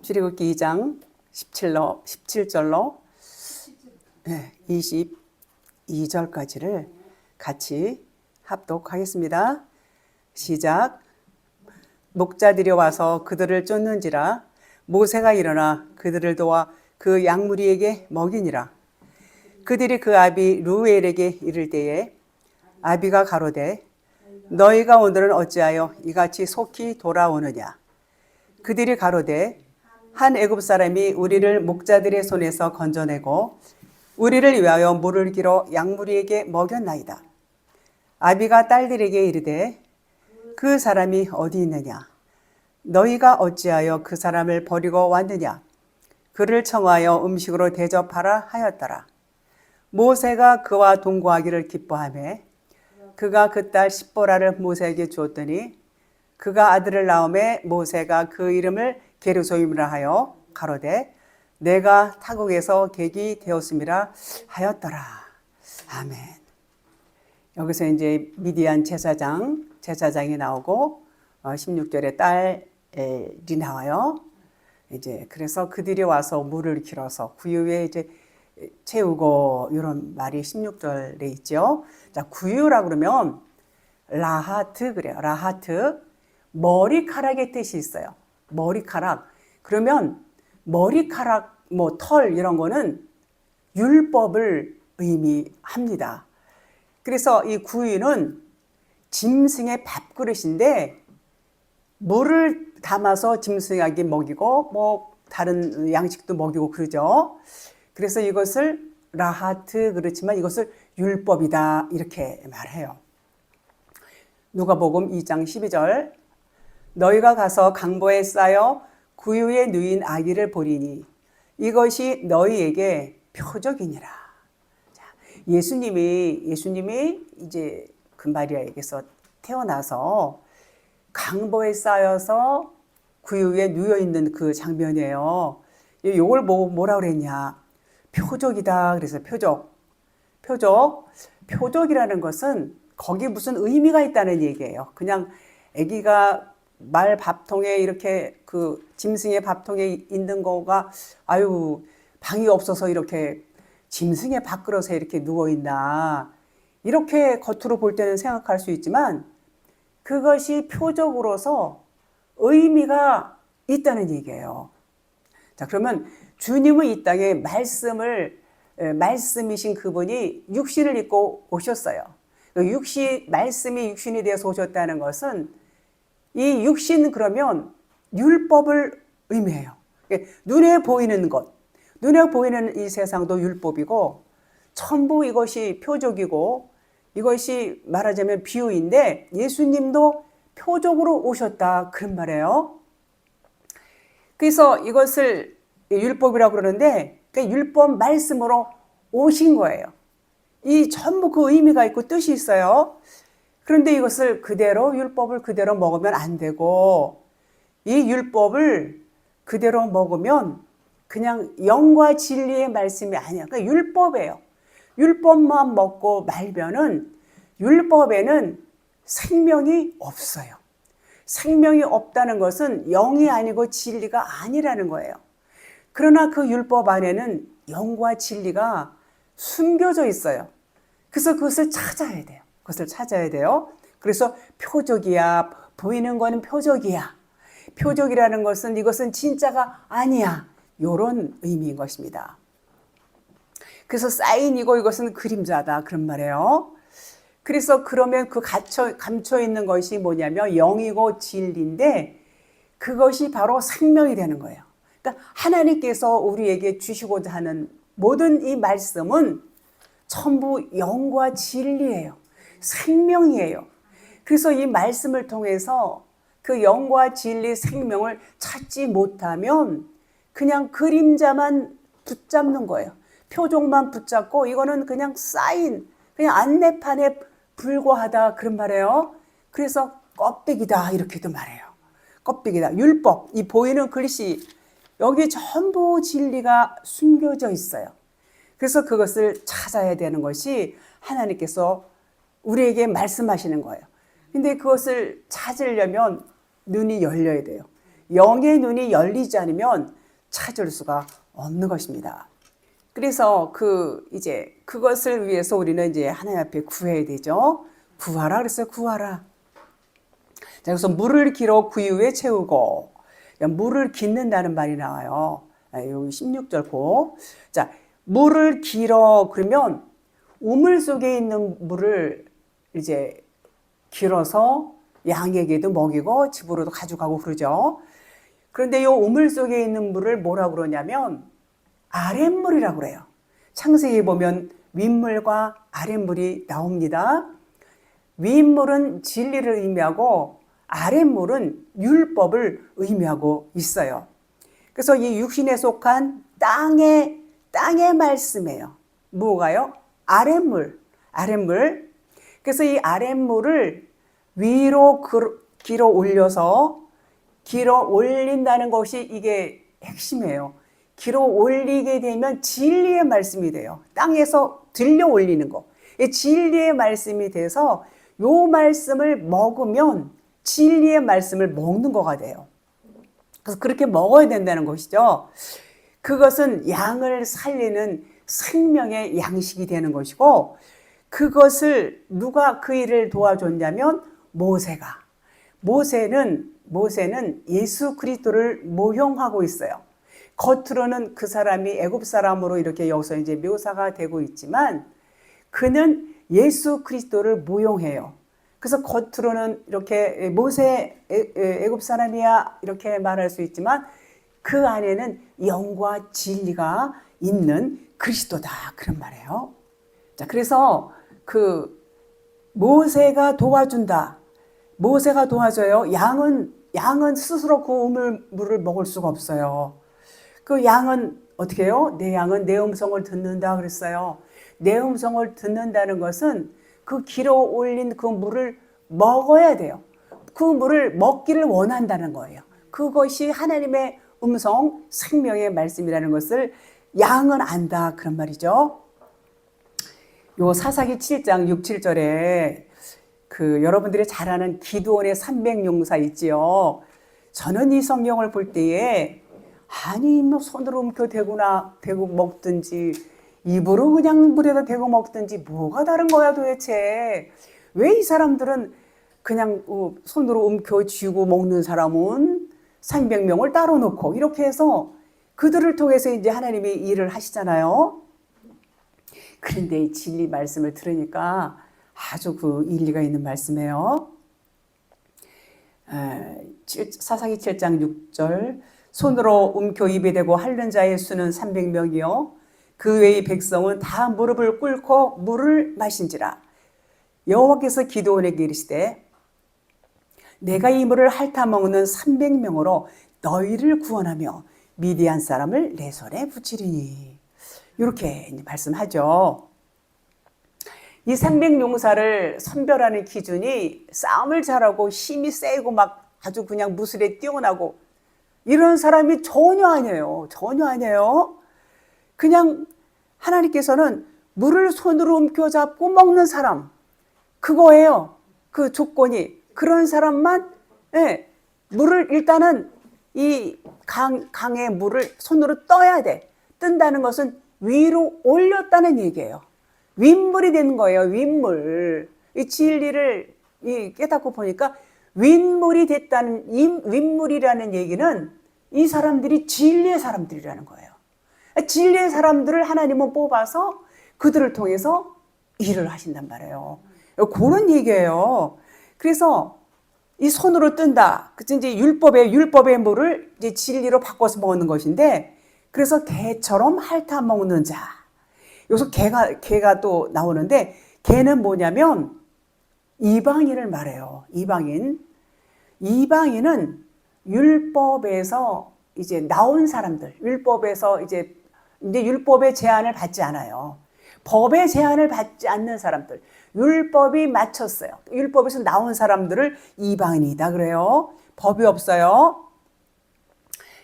출애굽기 2장 17절로 22절까지를 같이 합독하겠습니다. 시작. 목자들이 와서 그들을 쫓는지라 모세가 일어나 그들을 도와 그 양무리에게 먹이니라. 그들이 그 아비 루엘에게 이를 때에 아비가 가로되 너희가 오늘은 어찌하여 이같이 속히 돌아오느냐. 그들이 가로되 한 애굽 사람이 우리를 목자들의 손에서 건져내고 우리를 위하여 물을 길어 양무리에게 먹였나이다. 아비가 딸들에게 이르되 그 사람이 어디 있느냐. 너희가 어찌하여 그 사람을 버리고 왔느냐. 그를 청하여 음식으로 대접하라 하였더라. 모세가 그와 동거하기를 기뻐하며 그가 그 딸 십보라를 모세에게 주었더니 그가 아들을 낳음에 모세가 그 이름을 게르솜이라 하여 가로되 내가 타국에서 객이 되었음이라 하였더라. 아멘. 여기서 이제 미디안 제사장이 나오고 16절에 딸이 나와요. 이제 그래서 그들이 와서 물을 길어서 구유에 이제 채우고 이런 말이 16절에 있죠. 자, 구유라 그러면 라하트 그래요. 라하트. 머리카락의 뜻이 있어요. 머리카락. 그러면 머리카락, 털 이런 거는 율법을 의미합니다. 그래서 이 구유는 짐승의 밥그릇인데 물을 담아서 짐승에게 먹이고 다른 양식도 먹이고 그러죠. 그래서 이것을 라하트 그렇지만 이것을 율법이다 이렇게 말해요. 누가복음 2장 12절 너희가 가서 강보에 쌓여 구유에 누인 아기를 보리니 이것이 너희에게 표적이니라. 자, 예수님이 이제 금마리아에게서 태어나서 강보에 쌓여서 구유에 누워 있는 그 장면이에요. 이걸 보고 뭐라 그랬냐? 표적이다. 그래서 표적이라는 것은 거기 무슨 의미가 있다는 얘기예요. 그냥 아기가 말 밥통에 이렇게 그 짐승의 밥통에 있는 거가 방이 없어서 이렇게 짐승의 밥그릇에 이렇게 누워 있나 이렇게 겉으로 볼 때는 생각할 수 있지만 그것이 표적으로서 의미가 있다는 얘기예요. 자, 그러면 주님은 이 땅에 말씀이신 그분이 육신을 입고 오셨어요. 말씀이 육신이 되어서 오셨다는 것은 이 육신 그러면 율법을 의미해요. 눈에 보이는 것, 눈에 보이는 이 세상도 율법이고 전부 이것이 표적이고 이것이 말하자면 비유인데 예수님도 표적으로 오셨다 그런 말이에요. 그래서 이것을 율법이라고 그러는데 율법 말씀으로 오신 거예요. 이 전부 그 의미가 있고 뜻이 있어요. 그런데 이것을 율법을 그대로 먹으면 안 되고 이 율법을 그대로 먹으면 그냥 영과 진리의 말씀이 아니야. 그러니까 율법이에요. 율법만 먹고 말면은 율법에는 생명이 없어요. 생명이 없다는 것은 영이 아니고 진리가 아니라는 거예요. 그러나 그 율법 안에는 영과 진리가 숨겨져 있어요. 그래서 그것을 찾아야 돼요. 그래서 표적이야. 보이는 거는 표적이야. 표적이라는 것은 이것은 진짜가 아니야. 이런 의미인 것입니다. 그래서 사인이고 이것은 그림자다. 그런 말이에요. 그래서 그러면 그 감춰 있는 것이 뭐냐면 영이고 진리인데 그것이 바로 생명이 되는 거예요. 그러니까 하나님께서 우리에게 주시고자 하는 모든 이 말씀은 전부 영과 진리예요. 생명이에요. 그래서 이 말씀을 통해서 그 영과 진리 생명을 찾지 못하면 그냥 그림자만 붙잡는 거예요. 표적만 붙잡고 이거는 그냥 그냥 안내판에 불과하다 그런 말이에요. 그래서 껍데기다 이렇게도 말해요. 껍데기다. 율법, 이 보이는 글씨 여기 전부 진리가 숨겨져 있어요. 그래서 그것을 찾아야 되는 것이 하나님께서 우리에게 말씀하시는 거예요. 근데 그것을 찾으려면 눈이 열려야 돼요. 영의 눈이 열리지 않으면 찾을 수가 없는 것입니다. 그래서 이제 그것을 위해서 우리는 이제 하나님 앞에 구해야 되죠. 구하라 그랬어요. 구하라. 자, 그래서 물을 길어 구유에 채우고, 물을 깃는다는 말이 나와요. 여기 16절 고. 자, 물을 길어 그러면 우물 속에 있는 물을 이제 길어서 양에게도 먹이고 집으로도 가져가고 그러죠. 그런데 이 우물 속에 있는 물을 뭐라고 그러냐면 아랫물이라고 그래요. 창세기 보면 윗물과 아랫물이 나옵니다. 윗물은 진리를 의미하고 아랫물은 율법을 의미하고 있어요. 그래서 이 육신에 속한 땅의 말씀이에요. 뭐가요? 아랫물. 그래서 이 아랫물을 위로 길어 올려서 길어 올린다는 것이 이게 핵심이에요. 길어 올리게 되면 진리의 말씀이 돼요. 땅에서 들려 올리는 거. 진리의 말씀이 돼서 요 말씀을 먹으면 진리의 말씀을 먹는 거가 돼요. 그래서 그렇게 먹어야 된다는 것이죠. 그것은 양을 살리는 생명의 양식이 되는 것이고, 그것을 누가 그 일을 도와줬냐면 모세는 예수 그리스도를 모형하고 있어요. 겉으로는 그 사람이 애굽 사람으로 이렇게 여기서 이제 묘사가 되고 있지만 그는 예수 그리스도를 모형해요. 그래서 겉으로는 이렇게 모세 애굽 사람이야 이렇게 말할 수 있지만 그 안에는 영과 진리가 있는 그리스도다 그런 말이에요. 자, 그래서 모세가 도와준다. 모세가 도와줘요. 양은 스스로 그 우물물을 먹을 수가 없어요. 그 양은 어떻게 해요? 내 양은 내 음성을 듣는다 그랬어요. 내 음성을 듣는다는 것은 그 길어 올린 그 물을 먹어야 돼요. 그 물을 먹기를 원한다는 거예요. 그것이 하나님의 음성, 생명의 말씀이라는 것을 양은 안다 그런 말이죠. 요 사사기 7장 6, 7절에 여러분들이 잘 아는 기드온의 300용사 있지요. 저는 이 성경을 볼 때에 뭐 손으로 움켜 대고 먹든지 입으로 그냥 물에다 대고 먹든지 뭐가 다른 거야 도대체. 왜 이 사람들은 그냥 손으로 움켜 쥐고 먹는 사람은 300명을 따로 놓고 이렇게 해서 그들을 통해서 이제 하나님이 일을 하시잖아요. 그런데 이 진리 말씀을 들으니까 아주 일리가 있는 말씀이에요. 사사기 7장 6절 손으로 움켜 입에 대고 핥는 자의 수는 300명이요 그 외의 백성은 다 무릎을 꿇고 물을 마신지라. 여호와께서 기드온에게 이르시되 내가 이 물을 핥아 먹는 300명으로 너희를 구원하며 미디안 사람을 내 손에 붙이리니. 이렇게 말씀하죠. 이 300용사를 선별하는 기준이 싸움을 잘하고 힘이 세고 막 아주 그냥 무술에 뛰어나고 이런 사람이 전혀 아니에요. 그냥 하나님께서는 물을 손으로 움켜잡고 먹는 사람, 그거예요. 그 조건이. 그런 사람만 물을 일단은 이 강의 물을 손으로 떠야 돼. 뜬다는 것은 위로 올렸다는 얘기예요. 윗물이 되는 거예요. 윗물. 이 진리를 깨닫고 보니까 윗물이 됐다는, 윗물이라는 얘기는 이 사람들이 진리의 사람들이라는 거예요. 진리의 사람들을 하나님은 뽑아서 그들을 통해서 일을 하신단 말이에요. 그런 얘기예요. 그래서 이 손으로 뜬다. 그치 이제 율법의 물을 이제 진리로 바꿔서 먹는 것인데, 그래서 개처럼 핥아 먹는 자. 여기서 개가 또 나오는데, 개는 뭐냐면 이방인을 말해요. 이방인은 율법에서 이제 나온 사람들, 율법에서 이제 율법의 제한을 받지 않아요. 법의 제한을 받지 않는 사람들, 율법이 맞췄어요. 율법에서 나온 사람들을 이방인이다 그래요. 법이 없어요.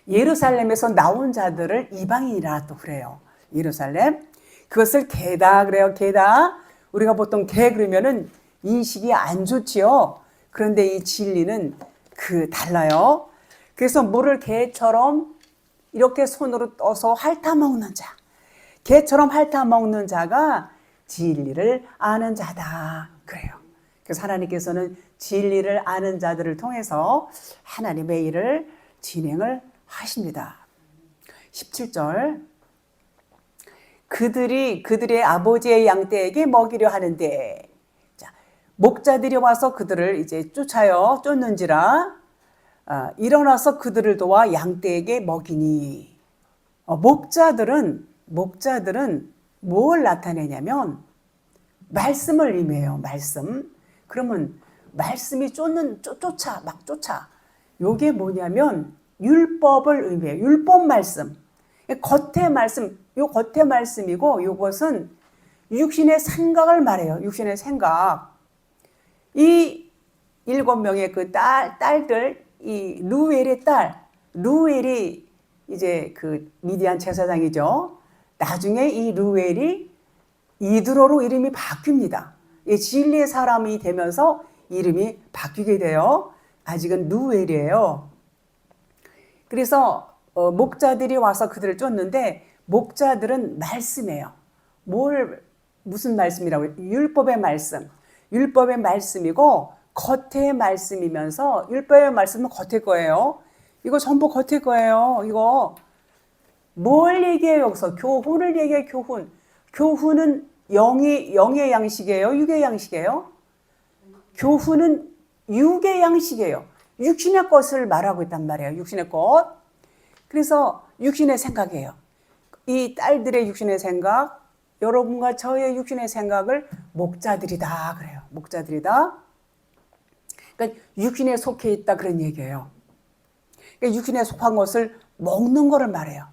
예루살렘에서 나온 자들을 이방인이라 또 그래요. 예루살렘. 그것을 개다 그래요. 개다. 우리가 보통 개 그러면은 인식이 안 좋지요. 그런데 이 진리는 달라요. 그래서 물을 개처럼 이렇게 손으로 떠서 핥아먹는 자, 개처럼 핥아먹는 자가 진리를 아는 자다. 그래요. 그래서 하나님께서는 진리를 아는 자들을 통해서 하나님의 일을 진행을 하십니다. 17절 그들의 아버지의 양떼에게 먹이려 하는데, 자, 목자들이 와서 그들을 이제 쫓는지라 일어나서 그들을 도와 양떼에게 먹이니. 목자들은 뭘 나타내냐면 말씀을 의미해요. 말씀. 그러면 말씀이 쫓아. 요게 뭐냐면 율법을 의미해요. 율법 말씀. 겉의 말씀, 겉의 말씀이고, 요것은 육신의 생각을 말해요. 육신의 생각. 이 7명의 그 딸들, 이 루엘이 이제 그 미디안 제사장이죠. 나중에 이 루엘이 이드로로 이름이 바뀝니다. 진리의 사람이 되면서 이름이 바뀌게 돼요. 아직은 루엘이에요. 그래서 목자들이 와서 그들을 쫓는데, 목자들은 말씀이에요. 무슨 말씀이라고요? 율법의 말씀. 율법의 말씀이고 겉의 말씀이면서, 율법의 말씀은 겉의 거예요. 이거 전부 겉의 거예요. 이거 뭘 얘기해요? 여기서 교훈을 얘기해요. 교훈은 영의 양식이에요? 육의 양식이에요? 교훈은 육의 양식이에요. 육신의 것을 말하고 있단 말이에요. 육신의 것. 그래서 육신의 생각이에요. 이 딸들의 육신의 생각, 여러분과 저의 육신의 생각을 목자들이다 그래요. 목자들이다. 그러니까 육신에 속해 있다 그런 얘기예요. 그러니까 육신에 속한 것을 먹는 거를 말해요.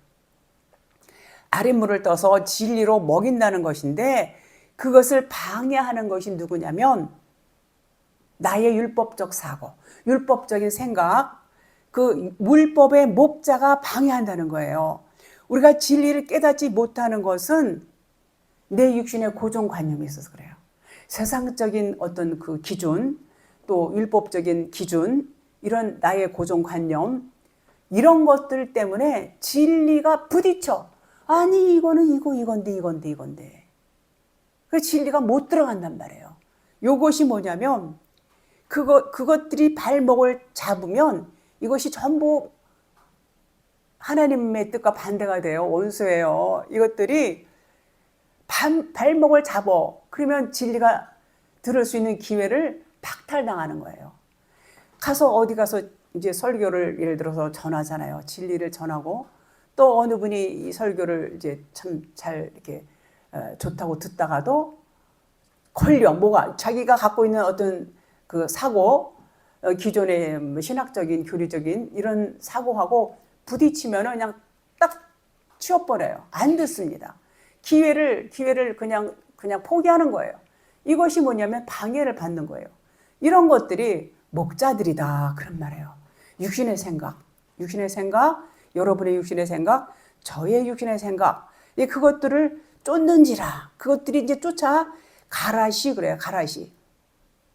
아랫물을 떠서 진리로 먹인다는 것인데, 그것을 방해하는 것이 누구냐면 나의 율법적 사고, 율법적인 생각, 그 율법의 목자가 방해한다는 거예요. 우리가 진리를 깨닫지 못하는 것은 내 육신의 고정관념이 있어서 그래요. 세상적인 어떤 그 기준, 또 율법적인 기준, 이런 나의 고정관념, 이런 것들 때문에 진리가 부딪혀. 아니 이거는 이건데. 그 진리가 못 들어간단 말이에요. 요것이 뭐냐면 그것들이 발목을 잡으면 이것이 전부 하나님의 뜻과 반대가 돼요. 원수예요. 이것들이 발목을 잡어. 그러면 진리가 들을 수 있는 기회를 박탈당하는 거예요. 어디 가서 이제 설교를 예를 들어서 전하잖아요. 진리를 전하고, 또 어느 분이 이 설교를 이제 참 잘 이렇게 좋다고 듣다가도 뭐가 자기가 갖고 있는 어떤 그 사고, 기존의 신학적인 교리적인 이런 사고하고 부딪히면 그냥 딱 치워버려요. 안 듣습니다. 기회를 그냥 포기하는 거예요. 이것이 뭐냐면 방해를 받는 거예요. 이런 것들이 목자들이다 그런 말이에요. 육신의 생각, 여러분의 육신의 생각, 저의 육신의 생각, 그것들을 쫓는지라. 그것들이 이제 가라시 그래요. 가라시.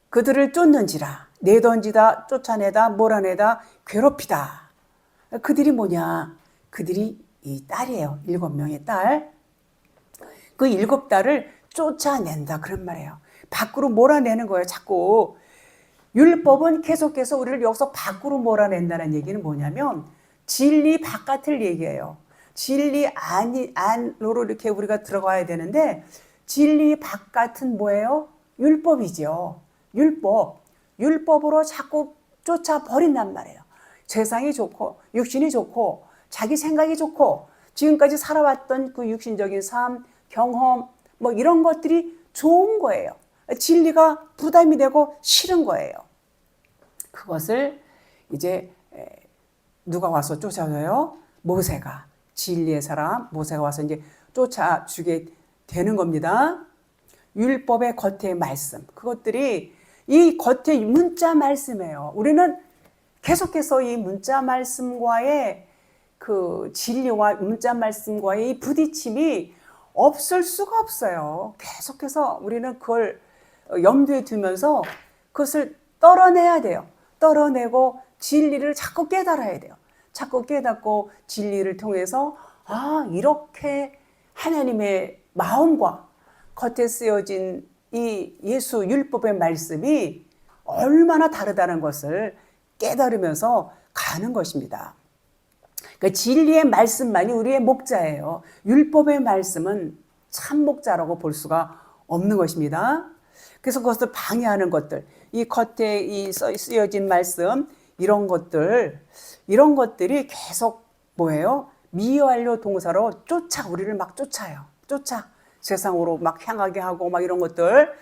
그들을 쫓는지라. 내던지다, 쫓아내다, 몰아내다, 괴롭히다. 그들이 뭐냐? 그들이 이 딸이에요. 7명의 딸. 그 7딸을 쫓아낸다 그런 말이에요. 밖으로 몰아내는 거예요. 자꾸. 율법은 계속해서 우리를 여기서 밖으로 몰아낸다는 얘기는 뭐냐면 진리 바깥을 얘기해요. 진리 안으로 이렇게 우리가 들어가야 되는데, 진리 바깥은 뭐예요? 율법이죠. 율법으로 자꾸 쫓아버린단 말이에요. 세상이 좋고 육신이 좋고 자기 생각이 좋고 지금까지 살아왔던 그 육신적인 삶, 경험 뭐 이런 것들이 좋은 거예요. 진리가 부담이 되고 싫은 거예요. 그것을 이제 누가 와서 쫓아줘요? 모세가, 진리의 사람 모세가 와서 이제 쫓아주게 되는 겁니다. 율법의 겉의 말씀, 그것들이 이 겉의 문자 말씀이에요. 우리는 계속해서 이 문자 말씀과의 그 진리와 문자 말씀과의 이 부딪힘이 없을 수가 없어요. 계속해서 우리는 그걸 염두에 두면서 그것을 떨어내야 돼요. 떨어내고 진리를 자꾸 깨달아야 돼요. 자꾸 깨닫고 진리를 통해서 이렇게 하나님의 마음과 겉에 쓰여진 이 예수 율법의 말씀이 얼마나 다르다는 것을 깨달으면서 가는 것입니다. 그러니까 진리의 말씀만이 우리의 목자예요. 율법의 말씀은 참 목자라고 볼 수가 없는 것입니다. 그래서 그것을 방해하는 것들, 이 겉에 이 쓰여진 말씀, 이런 것들이 계속 뭐예요? 미완료 동사로 우리를 막 쫓아요. 세상으로 막 향하게 하고 막 이런 것들.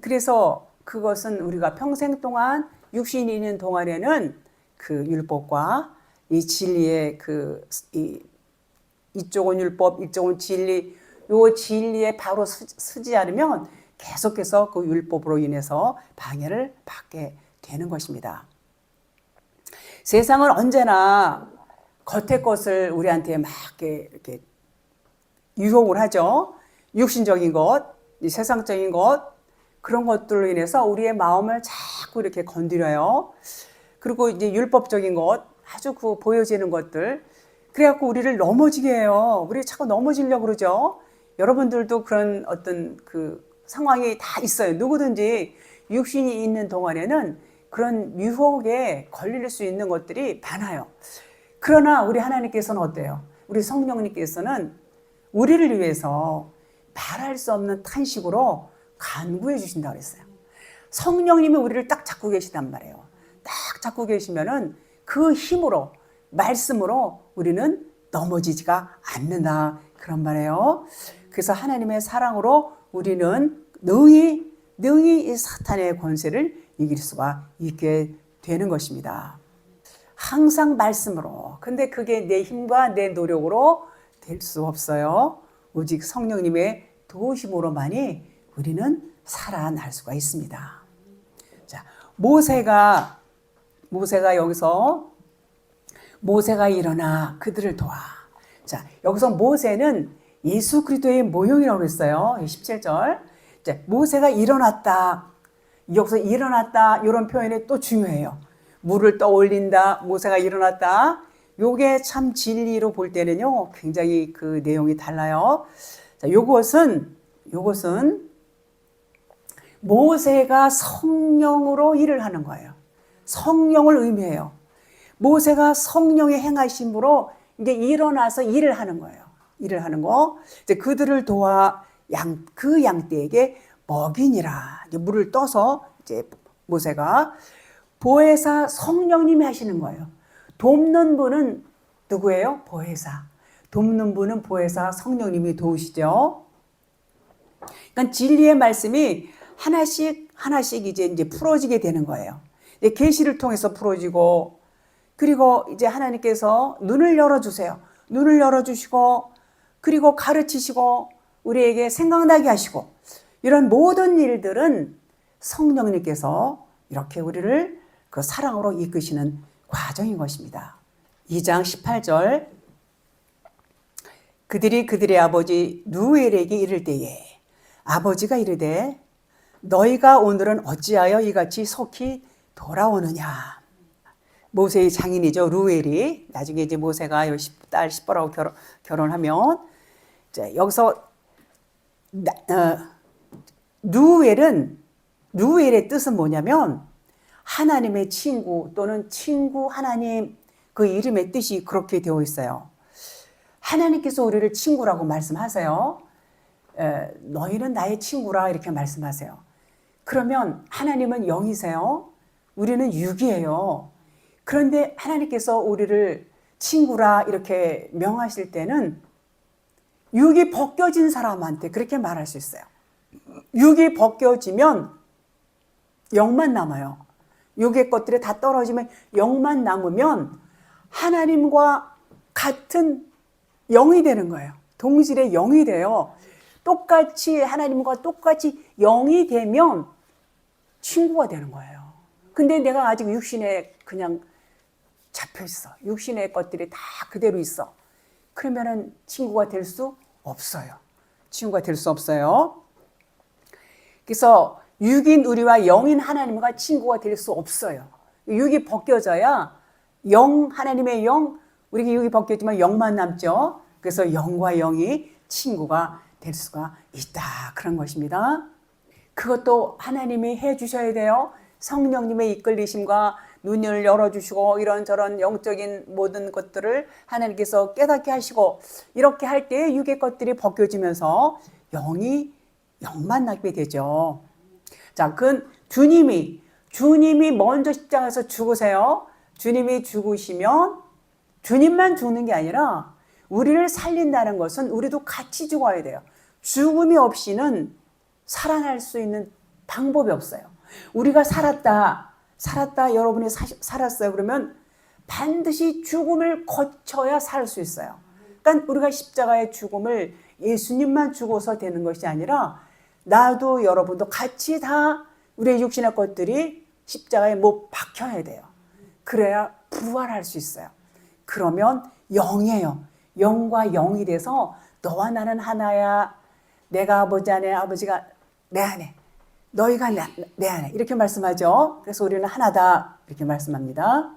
그래서 그것은 우리가 평생 동안 육신이 있는 동안에는 그 율법과 이 진리의 이쪽은 율법, 이쪽은 진리, 요 진리에 바로 서지 않으면 계속해서 그 율법으로 인해서 방해를 받게 되는 것입니다. 세상은 언제나 겉의 것을 우리한테 막 이렇게 유혹을 하죠. 육신적인 것, 세상적인 것, 그런 것들로 인해서 우리의 마음을 자꾸 이렇게 건드려요. 그리고 이제 율법적인 것, 아주 보여지는 것들. 그래갖고 우리를 넘어지게 해요. 우리 자꾸 넘어지려고 그러죠. 여러분들도 그런 어떤 상황이 다 있어요. 누구든지 육신이 있는 동안에는 그런 유혹에 걸릴 수 있는 것들이 많아요. 그러나 우리 하나님께서는 어때요? 우리 성령님께서는 우리를 위해서 말할 수 없는 탄식으로 간구해 주신다고 그랬어요. 성령님이 우리를 딱 잡고 계시단 말이에요. 딱 잡고 계시면은 그 힘으로, 말씀으로 우리는 넘어지지가 않는다. 그런 말이에요. 그래서 하나님의 사랑으로 우리는 능히 이 사탄의 권세를 이길 수가 있게 되는 것입니다. 항상 말씀으로. 근데 그게 내 힘과 내 노력으로 될 수 없어요. 오직 성령님의 도우심으로만이 우리는 살아날 수가 있습니다. 자, 모세가 여기서 모세가 일어나 그들을 도와. 자, 여기서 모세는 예수 그리스도의 모형이라고 했어요. 17절. 자, 모세가 일어났다. 여기서 일어났다. 이런 표현이 또 중요해요. 물을 떠올린다. 모세가 일어났다. 요게 참 진리로 볼 때는요, 굉장히 그 내용이 달라요. 자, 요것은 모세가 성령으로 일을 하는 거예요. 성령을 의미해요. 모세가 성령의 행하심으로 이제 일어나서 일을 하는 거예요. 일을 하는 거. 이제 그들을 도와 그 양떼에게 먹이니라. 이제 물을 떠서 이제 모세가 보혜사 성령님이 하시는 거예요. 돕는 분은 누구예요? 보혜사. 돕는 분은 보혜사 성령님이 도우시죠. 그러니까 진리의 말씀이 하나씩 이제 풀어지게 되는 거예요. 계시를 통해서 풀어지고, 그리고 이제 하나님께서 눈을 열어주세요. 눈을 열어주시고, 그리고 가르치시고, 우리에게 생각나게 하시고, 이런 모든 일들은 성령님께서 이렇게 우리를 그 사랑으로 이끄시는 과정인 것입니다. 2장 18절. 그들이 그들의 아버지 루엘에게 이를 때에 아버지가 이르되 너희가 오늘은 어찌하여 이같이 속히 돌아오느냐. 모세의 장인이죠. 루엘이. 나중에 이제 모세가 딸 시보라고 결혼하면, 이제 여기서 루엘의 뜻은 뭐냐면 하나님의 친구 또는 친구 하나님, 그 이름의 뜻이 그렇게 되어 있어요. 하나님께서 우리를 친구라고 말씀하세요. 너희는 나의 친구라 이렇게 말씀하세요. 그러면 하나님은 영이세요. 우리는 육이에요. 그런데 하나님께서 우리를 친구라 이렇게 명하실 때는 육이 벗겨진 사람한테 그렇게 말할 수 있어요. 육이 벗겨지면 영만 남아요. 육의 것들이 다 떨어지면 영만 남으면 하나님과 같은 영이 되는 거예요. 동질의 영이 돼요. 똑같이 하나님과 똑같이 영이 되면 친구가 되는 거예요. 근데 내가 아직 육신에 그냥 잡혀 있어. 육신의 것들이 다 그대로 있어. 그러면은 친구가 될 수 없어요. 친구가 될 수 없어요. 그래서 육인 우리와 영인 하나님과 친구가 될 수 없어요. 육이 벗겨져야 하나님의 영, 우리 육이 벗겨지면 영만 남죠. 그래서 영과 영이 친구가 될 수가 있다. 그런 것입니다. 그것도 하나님이 해 주셔야 돼요. 성령님의 이끌리심과 눈을 열어주시고 이런저런 영적인 모든 것들을 하나님께서 깨닫게 하시고 이렇게 할 때 육의 것들이 벗겨지면서 영만 나게 되죠. 자, 그건 주님이 먼저 십자가에서 죽으세요. 주님이 죽으시면 주님만 죽는 게 아니라 우리를 살린다는 것은 우리도 같이 죽어야 돼요. 죽음이 없이는 살아날 수 있는 방법이 없어요. 우리가 살았다 여러분이 살았어요. 그러면 반드시 죽음을 거쳐야 살 수 있어요. 그러니까 우리가 십자가의 죽음을 예수님만 죽어서 되는 것이 아니라 나도 여러분도 같이 다 우리의 육신의 것들이 십자가에 못 박혀야 돼요. 그래야 부활할 수 있어요. 그러면 영이에요. 영과 영이 돼서 너와 나는 하나야. 내가 아버지 안에, 아버지가 내 안에, 너희가 내 안에 이렇게 말씀하죠. 그래서 우리는 하나다 이렇게 말씀합니다.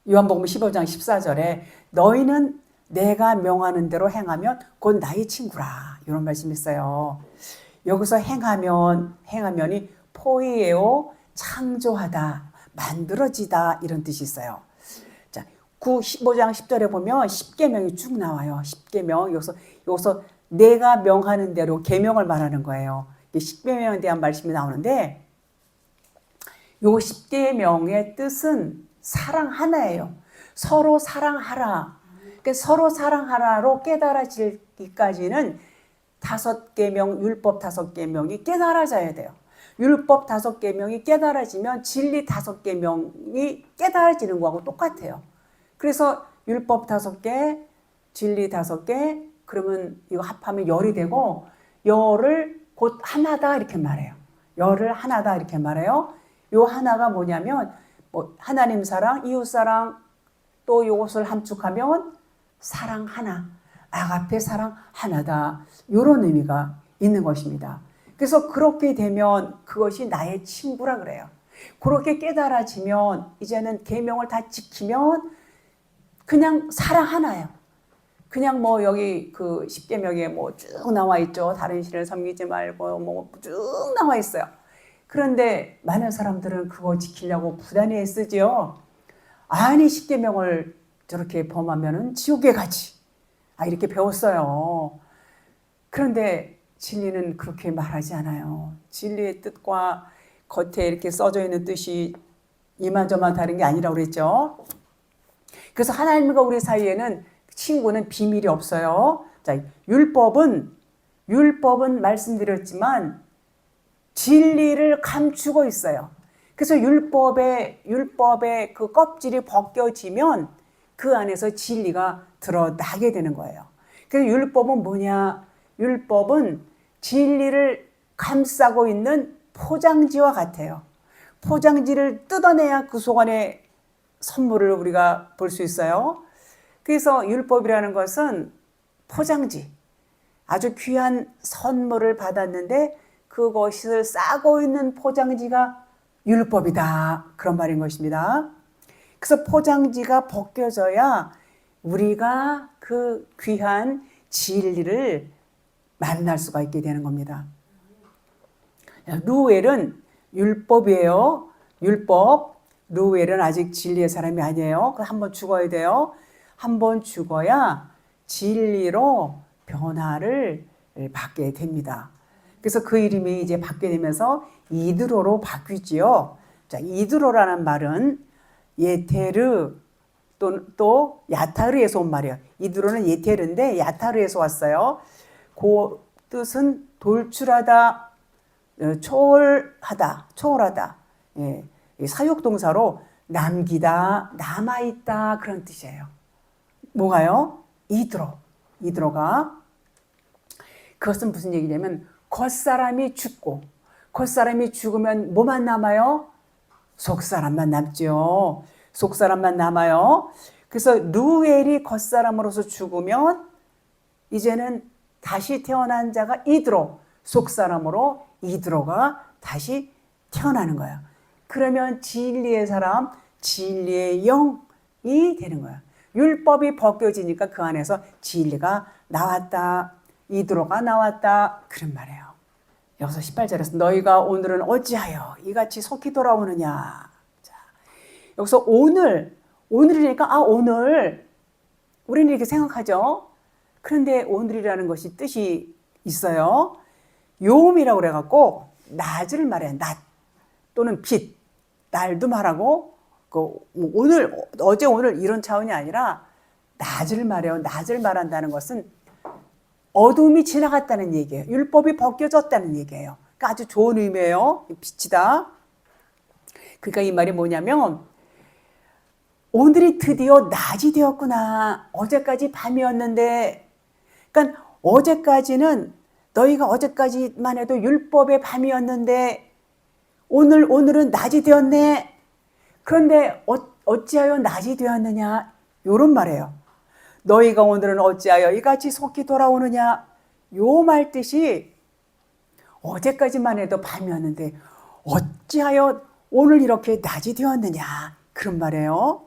요한복음 15장 14절에 너희는 내가 명하는 대로 행하면 곧 나의 친구라 이런 말씀이 있어요. 여기서 행하면이 포이에오 창조하다 만들어지다 이런 뜻이 있어요. 자, 15장 10절에 보면 십계명이 쭉 나와요. 십계명 여기서 내가 명하는 대로 계명을 말하는 거예요. 십계명에 대한 말씀이 나오는데 요 십계명의 뜻은 사랑 하나예요. 서로 사랑하라. 그러니까 서로 사랑하라로 깨달아지기까지는 5계명, 율법 5계명이 깨달아져야 돼요. 율법 5계명이 깨달아지면 진리 5계명이 깨달아지는 거하고 똑같아요. 그래서 율법 5개, 진리 5개, 그러면 이거 합하면 열이 되고 열을 곧 하나다 이렇게 말해요. 열을 하나다 이렇게 말해요. 요 하나가 뭐냐면 하나님 사랑, 이웃 사랑, 또 이것을 함축하면 사랑 하나, 아가페 사랑 하나다. 이런 의미가 있는 것입니다. 그래서 그렇게 되면 그것이 나의 친구라 그래요. 그렇게 깨달아지면 이제는 계명을 다 지키면 그냥 사랑 하나예요. 그냥 여기 그 십계명에 쭉 나와 있죠. 다른 신을 섬기지 말고 쭉 나와 있어요. 그런데 많은 사람들은 그거 지키려고 부단히 애쓰지요. 아니 십계명을 저렇게 범하면은 지옥에 가지. 이렇게 배웠어요. 그런데 진리는 그렇게 말하지 않아요. 진리의 뜻과 겉에 이렇게 써져 있는 뜻이 이만저만 다른 게 아니라고 그랬죠. 그래서 하나님과 우리 사이에는 친구는 비밀이 없어요. 자, 율법은 말씀드렸지만 진리를 감추고 있어요. 그래서 율법의 그 껍질이 벗겨지면 그 안에서 진리가 드러나게 되는 거예요. 그래서 율법은 뭐냐? 율법은 진리를 감싸고 있는 포장지와 같아요. 포장지를 뜯어내야 그 속 안에 선물을 우리가 볼 수 있어요. 그래서 율법이라는 것은 포장지, 아주 귀한 선물을 받았는데 그것을 싸고 있는 포장지가 율법이다. 그런 말인 것입니다. 그래서 포장지가 벗겨져야 우리가 그 귀한 진리를 만날 수가 있게 되는 겁니다. 루엘은 율법이에요. 율법. 루엘은 아직 진리의 사람이 아니에요. 한번 죽어야 돼요. 한번 죽어야 진리로 변화를 받게 됩니다. 그래서 그 이름이 이제 받게 되면서 이드로로 바뀌지요. 자, 이드로라는 말은 예테르 또 야타르에서 온 말이에요. 이드로는 예테르인데 야타르에서 왔어요. 그 뜻은 돌출하다, 초월하다. 예, 사역동사로 남기다, 남아있다 그런 뜻이에요. 뭐가요? 이드로가. 그것은 무슨 얘기냐면 겉사람이 죽고 겉사람이 죽으면 뭐만 남아요? 속사람만 남죠. 속사람만 남아요. 그래서 루엘이 겉사람으로서 죽으면 이제는 다시 태어난 자가 이드로, 속사람으로 이드로가 다시 태어나는 거예요. 그러면 진리의 사람, 진리의 영이 되는 거예요. 율법이 벗겨지니까 그 안에서 진리가 나왔다. 이드로가 나왔다. 그런 말이에요. 여기서 18절에서 너희가 오늘은 어찌하여 이같이 속히 돌아오느냐. 자, 여기서 오늘이니까 오늘 우리는 이렇게 생각하죠. 그런데 오늘이라는 것이 뜻이 있어요. 요음이라고 그래갖고 낮을 말해요. 낮 또는 빛, 날도 말하고 오늘, 어제 오늘 이런 차원이 아니라 낮을 말해요. 낮을 말한다는 것은 어둠이 지나갔다는 얘기예요. 율법이 벗겨졌다는 얘기예요. 그러니까 아주 좋은 의미예요. 빛이다. 그러니까 이 말이 뭐냐면 오늘이 드디어 낮이 되었구나. 어제까지 밤이었는데, 그러니까 어제까지는 너희가 어제까지만 해도 율법의 밤이었는데 오늘은 낮이 되었네. 그런데 어찌하여 낮이 되었느냐? 요런 말이에요. 너희가 오늘은 어찌하여 이같이 속히 돌아오느냐? 요 말 뜻이 어제까지만 해도 밤이었는데 어찌하여 오늘 이렇게 낮이 되었느냐? 그런 말이에요.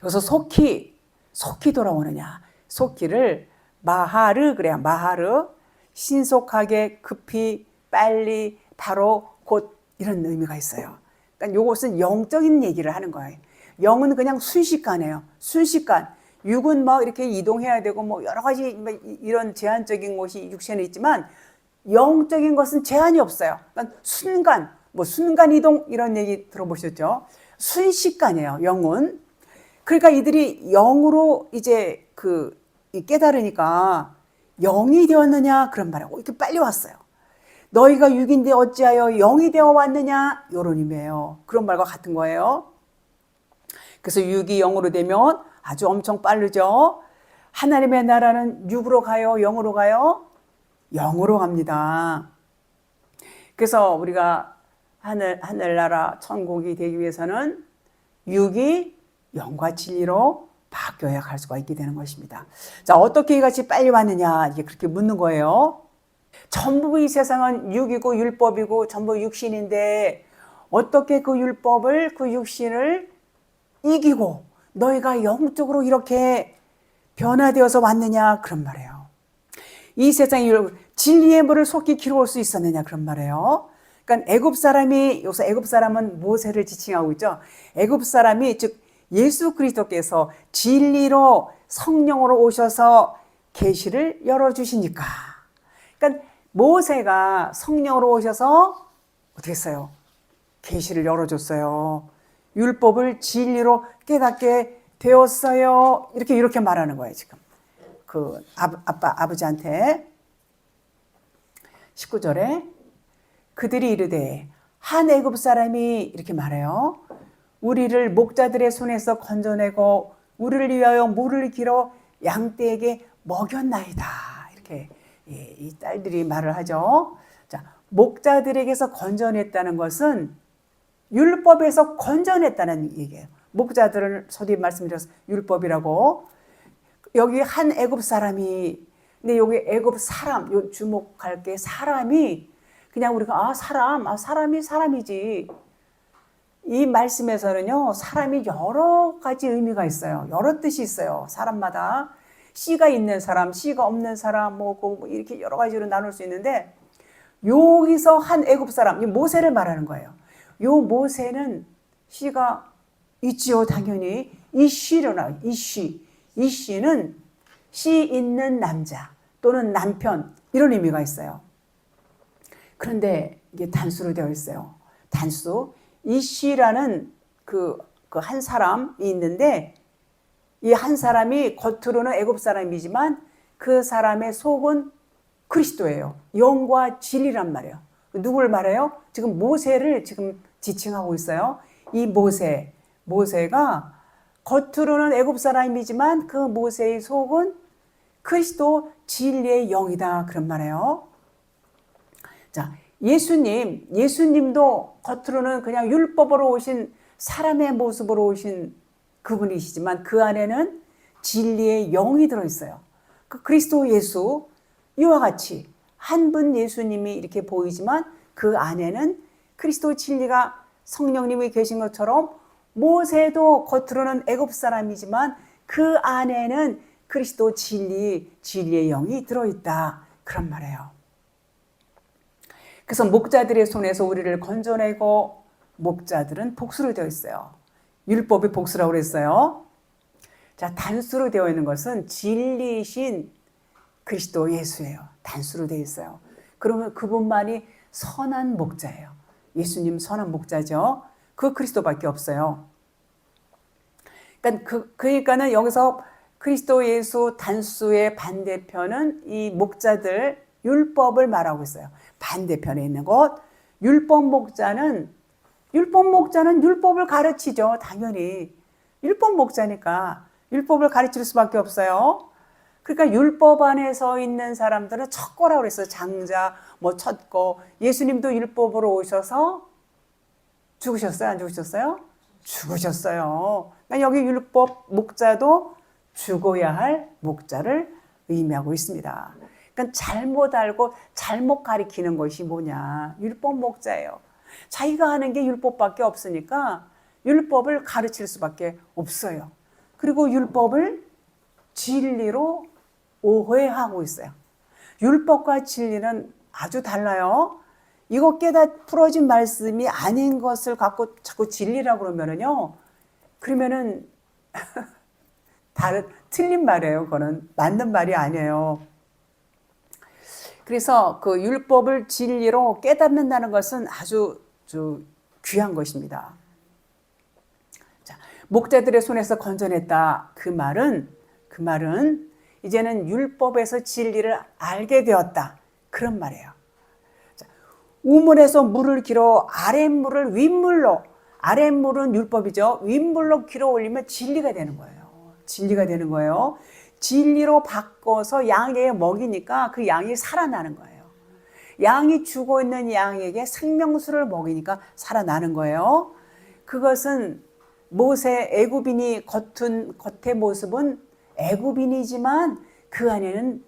여기서 속히 돌아오느냐? 속히를 마하르 그래요. 마하르. 신속하게, 급히, 빨리, 바로, 곧 이런 의미가 있어요. 그러니까 이것은 영적인 얘기를 하는 거예요. 영은 그냥 순식간이에요. 순식간. 육은 막 이렇게 이동해야 되고 뭐 여러 가지 이런 제한적인 것이 육체는 있지만 영적인 것은 제한이 없어요. 그러니까 순간 이동 이런 얘기 들어보셨죠? 순식간이에요. 영은. 그러니까 이들이 영으로 이제 깨달으니까 영이 되었느냐 그런 말이에요. 이렇게 빨리 왔어요. 너희가 육인데 어찌하여 영이 되어 왔느냐 이런 의미예요. 그런 말과 같은 거예요. 그래서 육이 영으로 되면 아주 엄청 빠르죠. 하나님의 나라는 육으로 가요? 영으로 가요? 영으로 갑니다. 그래서 우리가 하늘나라 천국이 되기 위해서는 육이 영과 진리로 바뀌어야 갈 수가 있게 되는 것입니다. 자, 어떻게 이같이 빨리 왔느냐 이게 그렇게 묻는 거예요. 전부 이 세상은 육이고 율법이고 전부 육신인데 어떻게 그 율법을 그 육신을 이기고 너희가 영적으로 이렇게 변화되어서 왔느냐 그런 말이에요. 이 세상에 진리의 물을 속히 길어올 수 있었느냐 그런 말이에요. 그러니까 애굽 사람이 여기서 애굽 사람은 모세를 지칭하고 있죠. 애굽 사람이 즉 예수 그리스도께서 진리로 성령으로 오셔서 계시를 열어주시니까. 그러니까 모세가 성령으로 오셔서 어떻게 했어요? 계시를 열어줬어요. 율법을 진리로 깨닫게 되었어요. 이렇게 말하는 거예요, 지금. 아버지한테. 19절에 그들이 이르되 한 애굽 사람이 이렇게 말해요. 우리를 목자들의 손에서 건져내고 우리를 위하여 물을 길어 양떼에게 먹였나이다. 이렇게 이 딸들이 말을 하죠. 자, 목자들에게서 건져냈다는 것은 율법에서 건져냈다는 얘기예요. 목자들을 소위 말씀드려서 율법이라고. 여기 한 애굽 사람이, 근데 여기 애굽 사람, 요 주목할 게 사람이 그냥 우리가 사람이 사람이지. 이 말씀에서는요, 사람이 여러 가지 의미가 있어요. 여러 뜻이 있어요. 사람마다. 씨가 있는 사람, 씨가 없는 사람, 뭐 이렇게 여러 가지로 나눌 수 있는데, 여기서 한 애굽 사람, 이 모세를 말하는 거예요. 요 모세는 씨가 있지요, 당연히. 이 씨는 씨 있는 남자 또는 남편, 이런 의미가 있어요. 그런데 이게 단수로 되어 있어요. 단수. 이 씨라는 그 한 사람이 있는데 이 한 사람이 겉으로는 애굽 사람이지만 그 사람의 속은 그리스도예요. 영과 진리란 말이에요. 누구를 말해요? 지금 모세를 지금 지칭하고 있어요. 이 모세가 겉으로는 애굽 사람이지만 그 모세의 속은 그리스도 진리의 영이다. 그런 말이에요. 자, 예수님도 겉으로는 그냥 율법으로 오신 사람의 모습으로 오신 그분이시지만 그 안에는 진리의 영이 들어있어요. 그 그리스도 예수, 이와 같이 한 분 예수님이 이렇게 보이지만 그 안에는 그리스도 진리가 성령님이 계신 것처럼 모세도 겉으로는 애굽 사람이지만 그 안에는 그리스도 진리의 영이 들어있다. 그런 말이에요. 그래서 목자들의 손에서 우리를 건져내고 목자들은 복수로 되어 있어요. 율법이 복수라고 그랬어요. 자, 단수로 되어 있는 것은 진리이신 그리스도 예수예요. 단수로 되어 있어요. 그러면 그분만이 선한 목자예요. 예수님 선한 목자죠. 그 그리스도밖에 없어요. 그러니까는 여기서 그리스도 예수 단수의 반대편은 이 목자들 율법을 말하고 있어요. 반대편에 있는 것 율법 목자는 율법을 가르치죠. 당연히 율법 목자니까 율법을 가르칠 수밖에 없어요. 그러니까 율법 안에 서 있는 사람들은 첫 거라고 그랬어요. 장자, 첫 거. 예수님도 율법으로 오셔서 죽으셨어요? 안 죽으셨어요? 죽으셨어요. 그러니까 여기 율법 목자도 죽어야 할 목자를 의미하고 있습니다. 그러니까 잘못 알고 잘못 가리키는 것이 뭐냐? 율법 목자예요. 자기가 하는 게 율법밖에 없으니까 율법을 가르칠 수밖에 없어요. 그리고 율법을 진리로 오해하고 있어요. 율법과 진리는 아주 달라요. 이거 풀어진 말씀이 아닌 것을 갖고 자꾸 진리라고 그러면은요. 그러면은 틀린 말이에요. 그거는 맞는 말이 아니에요. 그래서 그 율법을 진리로 깨닫는다는 것은 아주 귀한 것입니다. 자, 목자들의 손에서 건져냈다. 그 말은 이제는 율법에서 진리를 알게 되었다. 그런 말이에요. 자, 우물에서 물을 길어 아랫물을 윗물로, 아랫물은 율법이죠. 윗물로 길어 올리면 진리가 되는 거예요. 진리가 되는 거예요. 진리로 바꿔서 양에게 먹이니까 그 양이 살아나는 거예요. 양이 죽어 있는 양에게 생명수를 먹이니까 살아나는 거예요. 그것은 모세 애굽인이 겉의 모습은 애굽인이지만 그 안에는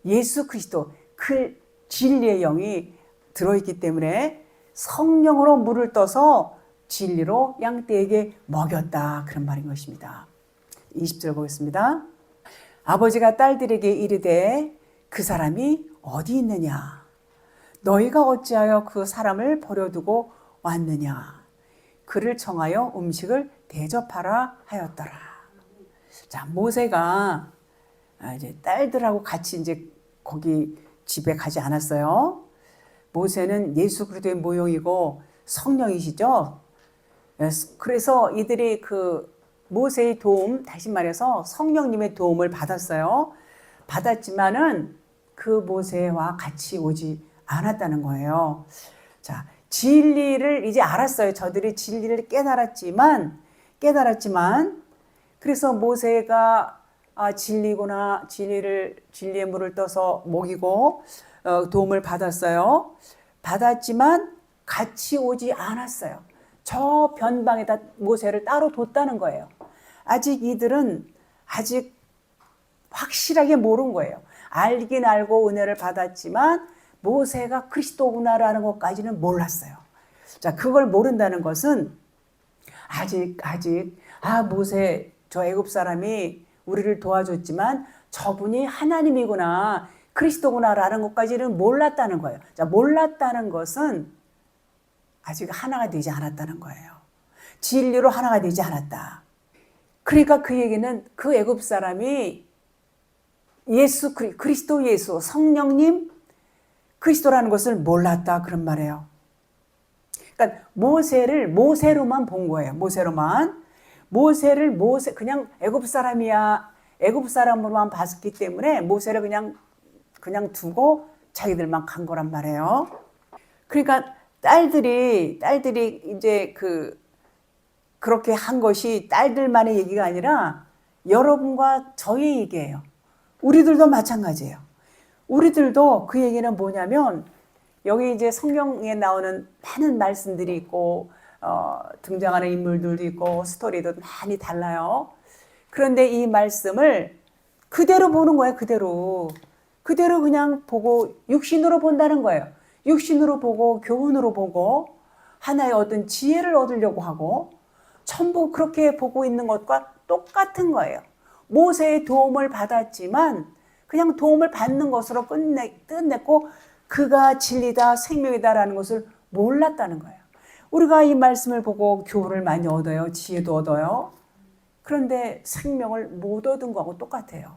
예수 그리스도 그 진리의 영이 들어있기 때문에 성령으로 물을 떠서 진리로 양떼에게 먹였다. 그런 말인 것입니다. 20절 보겠습니다. 아버지가 딸들에게 이르되 그 사람이 어디 있느냐? 너희가 어찌하여 그 사람을 버려두고 왔느냐? 그를 청하여 음식을 대접하라 하였더라. 자, 모세가 이제 딸들하고 같이 이제 거기 집에 가지 않았어요. 모세는 예수 그리스도의 모형이고 성령이시죠. 그래서 이들이 그 모세의 도움, 다시 말해서 성령님의 도움을 받았어요. 받았지만은 그 모세와 같이 오지 않았다는 거예요. 자, 진리를 이제 알았어요. 저들이 진리를 깨달았지만 그래서 모세가 진리구나, 진리의 물을 떠서 먹이고 도움을 받았어요. 받았지만 같이 오지 않았어요. 저 변방에다 모세를 따로 뒀다는 거예요. 아직 이들은 아직 확실하게 모른 거예요. 알긴 알고 은혜를 받았지만 모세가 그리스도구나라는 것까지는 몰랐어요. 자, 그걸 모른다는 것은 아직 모세 저 애굽 사람이 우리를 도와줬지만 저분이 하나님이구나, 그리스도구나라는 것까지는 몰랐다는 거예요. 자, 몰랐다는 것은 아직 하나가 되지 않았다는 거예요. 진리로 하나가 되지 않았다. 그러니까 그 얘기는 그 애굽 사람이 그리스도 예수, 성령님, 그리스도라는 것을 몰랐다. 그런 말이에요. 그러니까 모세를 모세로만 본 거예요. 모세를 그냥 애굽 사람이야. 애굽 사람으로만 봤기 때문에 모세를 그냥 두고 자기들만 간 거란 말이에요. 그러니까 딸들이 이제 그렇게 한 것이 딸들만의 얘기가 아니라 여러분과 저의 얘기예요. 우리들도 마찬가지예요. 우리들도 그 얘기는 뭐냐면 여기 이제 성경에 나오는 많은 말씀들이 있고 등장하는 인물들도 있고 스토리도 많이 달라요. 그런데 이 말씀을 그대로 보는 거예요. 그대로 그냥 보고 육신으로 본다는 거예요. 육신으로 보고 교훈으로 보고 하나의 어떤 지혜를 얻으려고 하고 전부 그렇게 보고 있는 것과 똑같은 거예요. 모세의 도움을 받았지만 그냥 도움을 받는 것으로 끝냈고 그가 진리다 생명이다라는 것을 몰랐다는 거예요. 우리가 이 말씀을 보고 교훈을 많이 얻어요. 지혜도 얻어요. 그런데 생명을 못 얻은 거하고 똑같아요.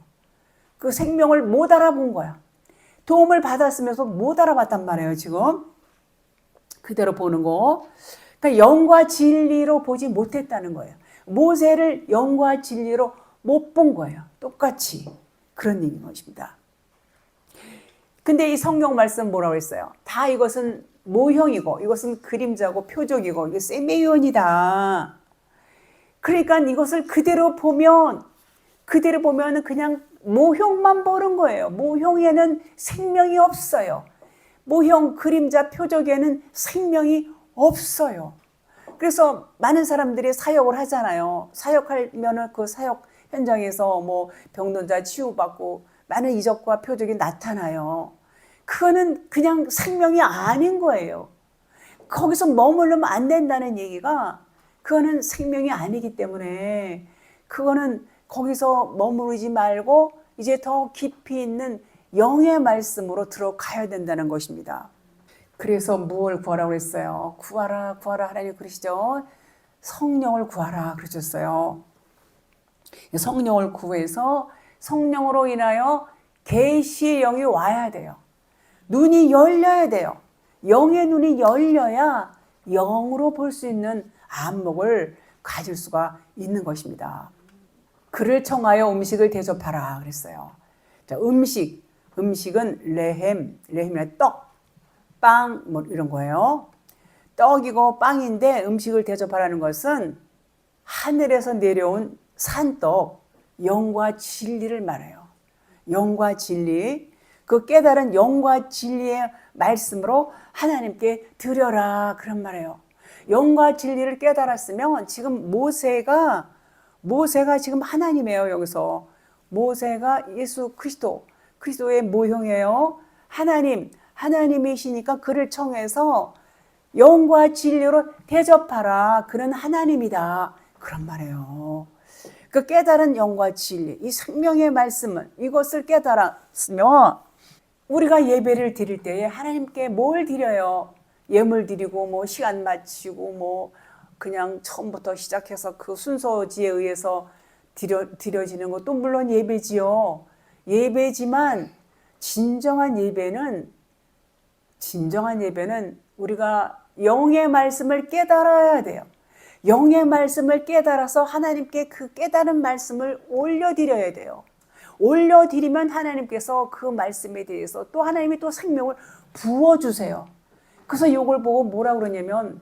그 생명을 못 알아본 거야. 도움을 받았으면서 못 알아봤단 말이에요. 지금 그대로 보는 거. 그러니까 영과 진리로 보지 못했다는 거예요. 모세를 영과 진리로 못 본 거예요. 똑같이 그런 얘기인 것입니다. 근데 이 성경 말씀 뭐라고 했어요? 다 이것은 모형이고 이것은 그림자고 표적이고 이게 세미연이다. 그러니까 이것을 그대로 보면 그냥 모형만 보는 거예요. 모형에는 생명이 없어요. 모형, 그림자, 표적에는 생명이 없어요. 그래서 많은 사람들이 사역을 하잖아요. 사역하면은 그 사역 현장에서 뭐 병든자 치유받고 많은 이적과 표적이 나타나요. 그거는 그냥 생명이 아닌 거예요. 거기서 머무르면 안 된다는 얘기가 그거는 생명이 아니기 때문에 그거는 거기서 머무르지 말고 이제 더 깊이 있는 영의 말씀으로 들어가야 된다는 것입니다. 그래서 무엇을 구하라고 그랬어요? 구하라, 구하라 하나님 그러시죠? 성령을 구하라 그러셨어요. 성령을 구해서 성령으로 인하여 계시의 영이 와야 돼요. 눈이 열려야 돼요. 영의 눈이 열려야 영으로 볼 수 있는 안목을 가질 수가 있는 것입니다. 그를 청하여 음식을 대접하라 그랬어요. 자, 음식은 레헴이나 떡, 빵 뭐 이런 거예요. 떡이고 빵인데 음식을 대접하라는 것은 하늘에서 내려온 산떡, 영과 진리를 말해요. 영과 진리, 그 깨달은 영과 진리의 말씀으로 하나님께 드려라 그런 말이에요. 영과 진리를 깨달았으면 지금 모세가 지금 하나님이에요. 여기서 모세가 예수 그리스도의 모형이에요. 하나님이시니까 그를 청해서 영과 진리로 대접하라. 그는 하나님이다. 그런 말이에요. 그 깨달은 영과 진리, 이 생명의 말씀을 이것을 깨달았으면 우리가 예배를 드릴 때에 하나님께 뭘 드려요? 예물 드리고 뭐 시간 마치고 뭐 그냥 처음부터 시작해서 그 순서지에 의해서 드려지는 것도 물론 예배지요. 예배지만 진정한 예배는 우리가 영의 말씀을 깨달아야 돼요. 영의 말씀을 깨달아서 하나님께 그 깨달은 말씀을 올려드려야 돼요. 올려드리면 하나님께서 그 말씀에 대해서 또 하나님이 또 생명을 부어주세요. 그래서 이걸 보고 뭐라 그러냐면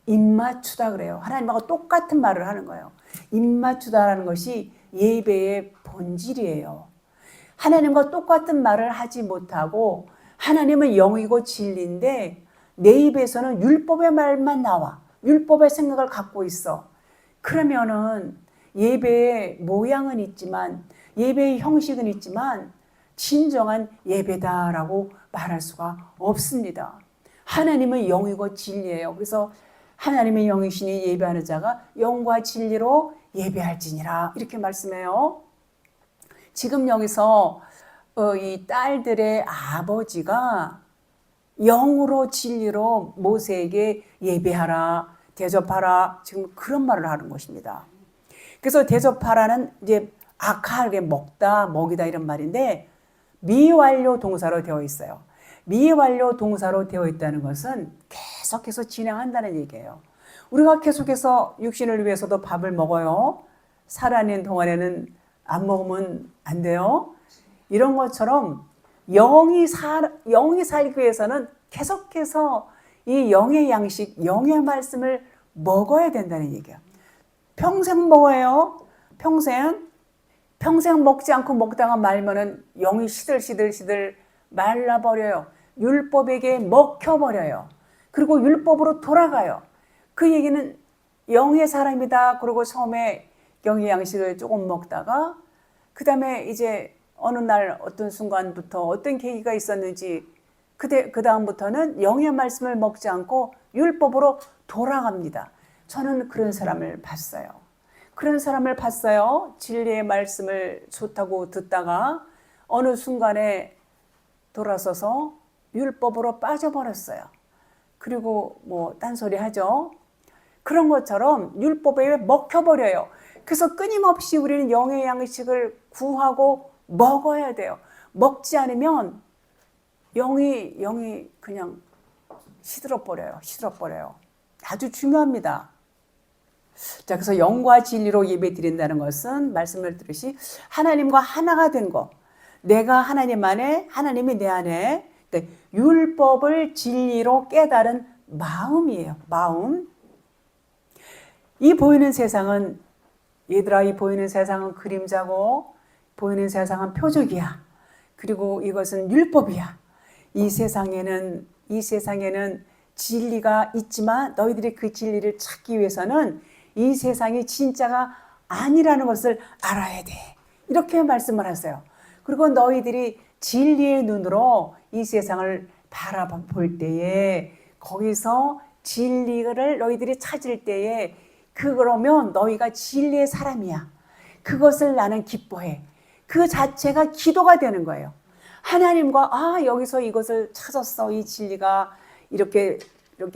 입맞추다 그래요. 하나님하고 똑같은 말을 하는 거예요. 입맞추다라는 것이 예배의 본질이에요. 하나님과 똑같은 말을 하지 못하고 하나님은 영이고 진리인데 내 입에서는 율법의 말만 나와. 율법의 생각을 갖고 있어. 그러면은 예배의 모양은 있지만 예배의 형식은 있지만 진정한 예배다라고 말할 수가 없습니다. 하나님은 영이고 진리예요. 그래서 하나님의 영이시니 예배하는 자가 영과 진리로 예배할지니라 이렇게 말씀해요. 지금 여기서 이 딸들의 아버지가 영으로 진리로 모세에게 예배하라, 대접하라 지금 그런 말을 하는 것입니다. 그래서 대접하라는 이제 아카르게 먹다, 먹이다 이런 말인데 미완료 동사로 되어 있어요. 미완료 동사로 되어 있다는 것은 계속해서 진행한다는 얘기예요. 우리가 계속해서 육신을 위해서도 밥을 먹어요. 살아있는 동안에는 안 먹으면 안 돼요. 이런 것처럼 영이 살기 위해서는 계속해서 이 영의 양식, 영의 말씀을 먹어야 된다는 얘기예요. 평생 먹어요. 평생 먹지 않고 먹다가 말면은 영이 시들시들 말라버려요. 율법에게 먹혀버려요. 그리고 율법으로 돌아가요. 그 얘기는 영의 사람이다. 그리고 처음에 영의 양식을 조금 먹다가 그 다음에 이제 어느 날 어떤 순간부터 어떤 계기가 있었는지 그 다음부터는 영의 말씀을 먹지 않고 율법으로 돌아갑니다. 저는 그런 사람을 봤어요. 그런 사람을 봤어요. 진리의 말씀을 좋다고 듣다가 어느 순간에 돌아서서 율법으로 빠져버렸어요. 그리고 뭐 딴소리 하죠. 그런 것처럼 율법에 먹혀버려요. 그래서 끊임없이 우리는 영의 양식을 구하고 먹어야 돼요. 먹지 않으면 영이 그냥 시들어버려요. 아주 중요합니다. 자, 그래서 영과 진리로 예배 드린다는 것은 말씀을 들으시 하나님과 하나가 된 거. 내가 하나님 안에, 하나님이 내 안에 율법을 진리로 깨달은 마음이에요. 마음. 이 보이는 세상은 얘들아, 이 보이는 세상은 그림자고 보이는 세상은 표적이야. 그리고 이것은 율법이야. 이 세상에는 진리가 있지만 너희들이 그 진리를 찾기 위해서는 이 세상이 진짜가 아니라는 것을 알아야 돼. 이렇게 말씀을 하세요. 그리고 너희들이 진리의 눈으로 이 세상을 바라볼 때에 거기서 진리를 너희들이 찾을 때에 그러면 너희가 진리의 사람이야. 그것을 나는 기뻐해. 그 자체가 기도가 되는 거예요. 하나님과 여기서 이것을 찾았어. 이 진리가 이렇게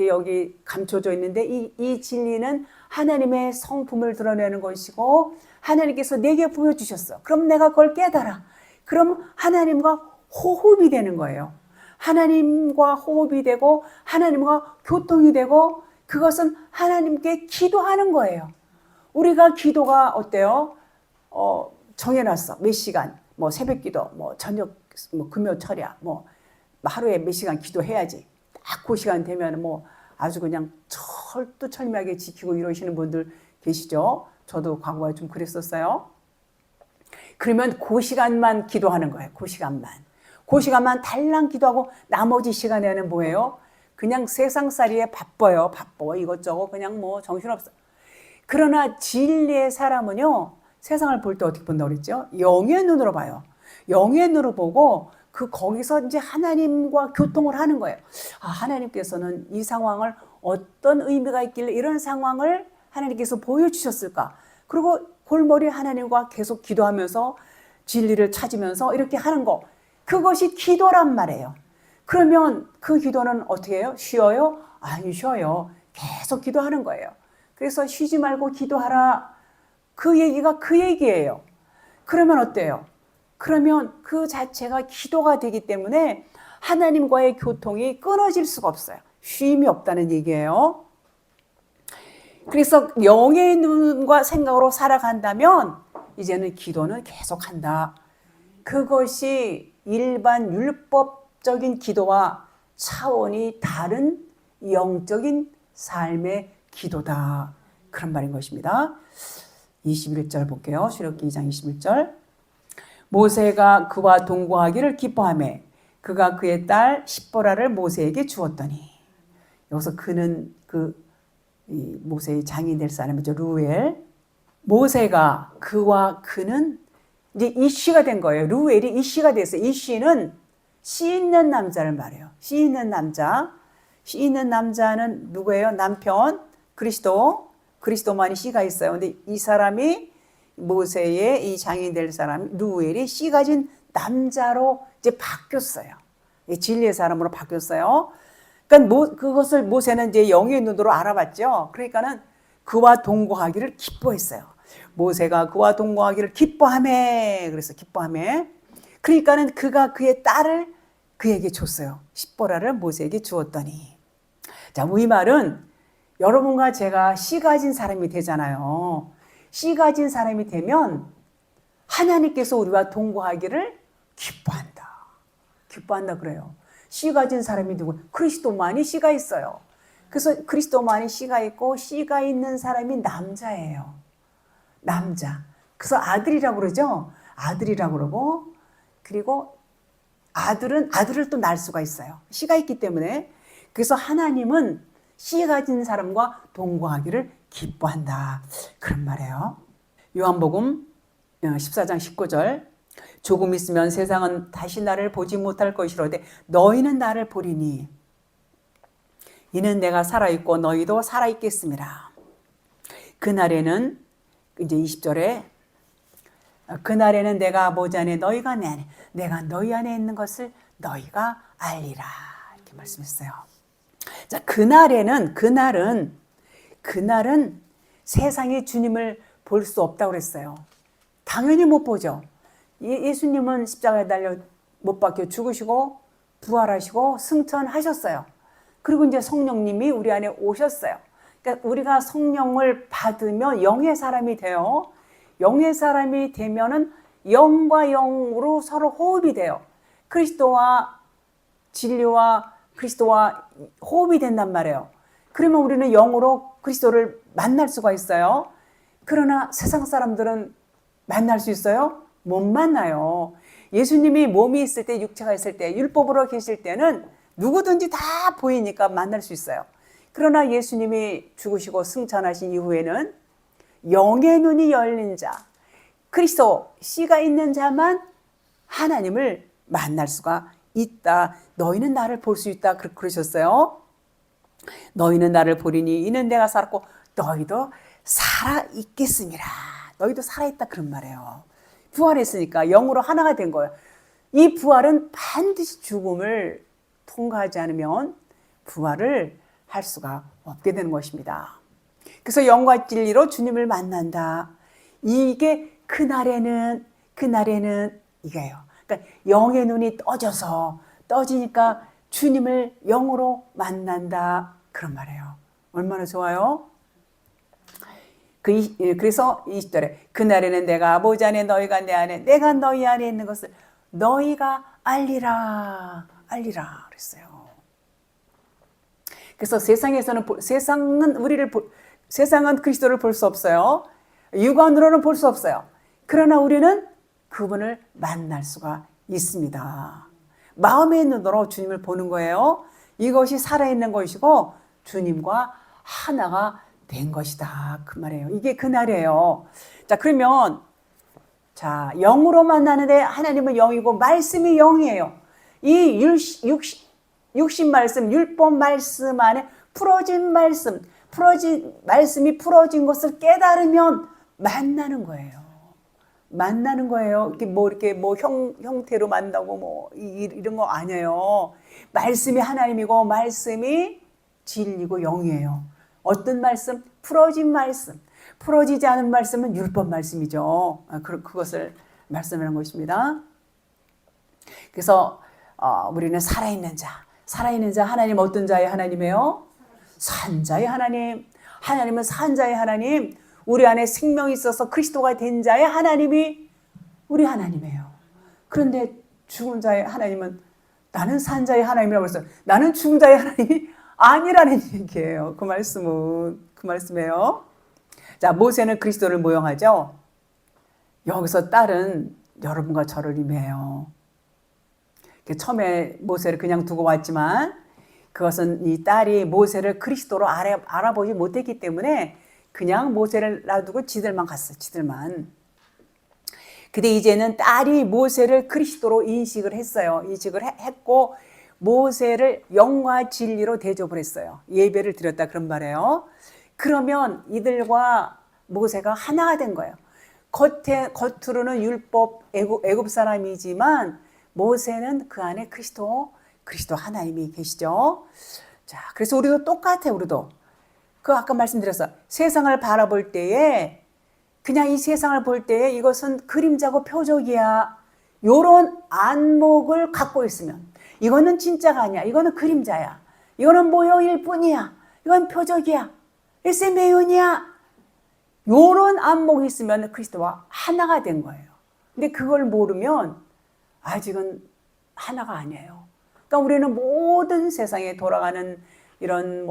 여기 감춰져 있는데 이 진리는 하나님의 성품을 드러내는 것이고 하나님께서 내게 보여주셨어. 그럼 내가 그걸 깨달아. 그럼 하나님과 호흡이 되는 거예요. 하나님과 호흡이 되고 하나님과 교통이 되고 그것은 하나님께 기도하는 거예요. 우리가 기도가 어때요? 정해놨어. 몇 시간, 뭐 새벽 기도, 뭐 저녁, 뭐 금요 철야, 뭐 하루에 몇 시간 기도해야지. 딱 그 시간 되면 뭐 아주 그냥 철두철미하게 지키고 이러시는 분들 계시죠? 저도 과거에 좀 그랬었어요. 그러면 그 시간만 기도하는 거예요. 그 시간만 달랑 기도하고 나머지 시간에는 뭐예요? 그냥 세상살이에 바빠요. 이것저것 그냥 뭐 정신없어. 그러나 진리의 사람은요. 세상을 볼 때 어떻게 본다고 그랬죠? 영의 눈으로 봐요. 영의 눈으로 보고 거기서 이제 하나님과 교통을 하는 거예요. 하나님께서는 이 상황을 어떤 의미가 있길래 이런 상황을 하나님께서 보여주셨을까? 그리고 골머리 하나님과 계속 기도하면서 진리를 찾으면서 이렇게 하는 거. 그것이 기도란 말이에요. 그러면 그 기도는 어떻게 해요? 쉬어요? 안 쉬어요. 계속 기도하는 거예요. 그래서 쉬지 말고 기도하라. 그 얘기가 그 얘기예요. 그러면 어때요? 그러면 그 자체가 기도가 되기 때문에 하나님과의 교통이 끊어질 수가 없어요. 쉼이 없다는 얘기예요. 그래서 영의 눈과 생각으로 살아간다면 이제는 기도는 계속한다. 그것이 일반 율법적인 기도와 차원이 다른 영적인 삶의 기도다. 그런 말인 것입니다. 21절 볼게요. 출애굽기 2장 21절. 모세가 그와 동거하기를 기뻐하며 그가 그의 딸 십보라를 모세에게 주었더니 여기서 그는 이 모세의 장인 될 사람이죠. 루엘. 모세가 그와 그는 이제 이씨가 된 거예요. 루엘이 이씨가 됐어요. 이씨는 씨 있는 남자를 말해요. 씨 있는 남자. 씨 있는 남자는 누구예요? 남편 그리스도만이 씨가 있어요. 근데 이 사람이 모세의 이 장인 될 사람 루엘이 씨 가진 남자로 이제 바뀌었어요. 진리의 사람으로 바뀌었어요. 그러니까 그것을 모세는 이제 영의 눈으로 알아봤죠. 그러니까는 그와 동거하기를 기뻐했어요. 모세가 그와 동거하기를 기뻐하며 그래서 기뻐하며 그러니까는 그가 그의 딸을 그에게 줬어요. 십보라를 모세에게 주었더니 자, 이 말은 여러분과 제가 씨 가진 사람이 되잖아요. 씨 가진 사람이 되면 하나님께서 우리와 동거하기를 기뻐한다 그래요. 씨 가진 사람이 누구? 그리스도만이 씨가 있어요. 그래서 그리스도만이 씨가 있고 씨가 있는 사람이 남자예요. 남자. 그래서 아들이라고 그러죠. 아들이라고 그러고 그리고 아들을 또 낳을 수가 있어요. 씨가 있기 때문에. 그래서 하나님은 씨 가진 사람과 동거하기를 기뻐한다. 그런 말이에요. 요한복음 14장 19절. 조금 있으면 세상은 다시 나를 보지 못할 것이로되 너희는 나를 보리니 이는 내가 살아있고 너희도 살아있겠음이라. 그날에는 이제 20절에 그날에는 내가 아버지 안에 너희가 내 안에 내가 너희 안에 있는 것을 너희가 알리라 이렇게 말씀했어요. 자, 그날은 세상이 주님을 볼 수 없다고 그랬어요. 당연히 못 보죠. 예수님은 십자가에 달려 못 박혀 죽으시고 부활하시고 승천하셨어요. 그리고 이제 성령님이 우리 안에 오셨어요. 그러니까 우리가 성령을 받으면 영의 사람이 돼요. 영의 사람이 되면은 영과 영으로 서로 호흡이 돼요. 그리스도와 진리와 그리스도와 호흡이 된단 말이에요. 그러면 우리는 영으로 그리스도를 만날 수가 있어요. 그러나 세상 사람들은 만날 수 있어요? 못 만나요. 예수님이 몸이 있을 때, 육체가 있을 때, 율법으로 계실 때는 누구든지 다 보이니까 만날 수 있어요. 그러나 예수님이 죽으시고 승천하신 이후에는 영의 눈이 열린 자, 그리스도 씨가 있는 자만 하나님을 만날 수가 있다. 너희는 나를 볼 수 있다. 그러셨어요. 너희는 나를 보리니 이는 내가 살았고 너희도 살아있겠음이라. 너희도 살아있다 그런 말이에요. 부활했으니까 영으로 하나가 된 거예요. 이 부활은 반드시 죽음을 통과하지 않으면 부활을 할 수가 없게 되는 것입니다. 그래서 영과 진리로 주님을 만난다. 이게 그날에는 이거예요. 그러니까 영의 눈이 떠지니까 주님을 영으로 만난다. 그런 말이에요. 얼마나 좋아요? 그래서 20절에 그날에는 내가 아버지 안에 너희가 내 안에 내가 너희 안에 있는 것을 너희가 알리라 그랬어요. 그래서 세상은 그리스도를 볼 수 없어요. 육안으로는 볼 수 없어요. 그러나 우리는 그분을 만날 수가 있습니다. 마음의 눈으로 주님을 보는 거예요. 이것이 살아있는 것이고 주님과 하나가 된 것이다. 그 말이에요. 이게 그날이에요. 자, 그러면 영으로 만나는데 하나님은 영이고 말씀이 영이에요. 이 육신 말씀, 율법 말씀 안에 말씀이 풀어진 것을 깨달으면 만나는 거예요. 이렇게 뭐 형태로 만나고 이런 거 아니에요. 말씀이 하나님이고 말씀이 진리고 영이에요. 어떤 말씀? 풀어진 말씀. 풀어지지 않은 말씀은 율법 말씀이죠. 그것을 말씀하는 것입니다. 그래서 우리는 살아있는 자 하나님 어떤 자의 하나님이에요? 산자의 하나님. 하나님은 산자의 하나님. 우리 안에 생명이 있어서 그리스도가 된 자의 하나님이 우리 하나님이에요. 그런데 죽은 자의 하나님은 나는 산자의 하나님이라고 했어요. 나는 죽은 자의 하나님이 아니라는 얘기예요. 그 말씀이에요. 자, 모세는 그리스도를 모형하죠. 여기서 딸은 여러분과 저를 의미해요. 처음에 모세를 그냥 두고 왔지만 그것은 이 딸이 모세를 그리스도로 알아보지 못했기 때문에 그냥 모세를 놔두고 지들만 갔어요. 지들만. 근데 이제는 딸이 모세를 그리스도로 인식을 했어요. 인식을 했고 모세를 영과 진리로 대접을 했어요. 예배를 드렸다 그런 말이에요. 그러면 이들과 모세가 하나가 된 거예요. 겉으로는 율법 애굽 사람이지만 모세는 그 안에 그리스도 하나님이 계시죠. 자, 그래서 우리도 똑같아요. 우리도. 아까 말씀드렸어. 세상을 바라볼 때에 그냥 이 세상을 볼 때에 이것은 그림자고 표적이야. 요런 안목을 갖고 있으면 이거는 진짜가 아니야. 이거는 그림자야. 이거는 모형일 뿐이야. 이건 표적이야. 일세매운이야. 요런 안목이 있으면 그리스도와 하나가 된 거예요. 근데 그걸 모르면 아직은 하나가 아니에요. 그러니까 우리는 모든 세상에 돌아가는 이런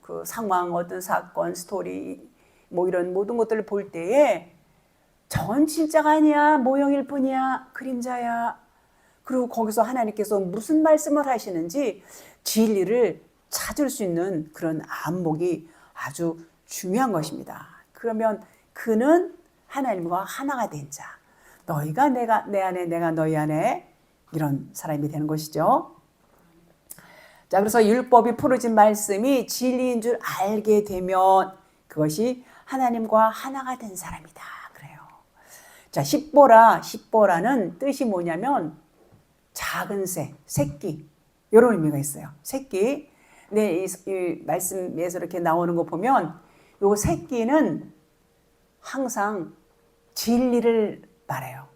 그 상황, 어떤 사건, 스토리, 이런 모든 것들을 볼 때에 저건 진짜가 아니야. 모형일 뿐이야. 그림자야. 그리고 거기서 하나님께서 무슨 말씀을 하시는지 진리를 찾을 수 있는 그런 안목이 아주 중요한 것입니다. 그러면 그는 하나님과 하나가 된 자. 너희가 내 안에 내가 너희 안에 이런 사람이 되는 것이죠. 자, 그래서 율법이 풀어진 말씀이 진리인 줄 알게 되면 그것이 하나님과 하나가 된 사람이다. 그래요. 자, 십보라는 뜻이 뭐냐면 작은 새, 새끼. 이런 의미가 있어요. 새끼. 네, 이 말씀에서 이렇게 나오는 거 보면 요 새끼는 항상 진리를 말해요.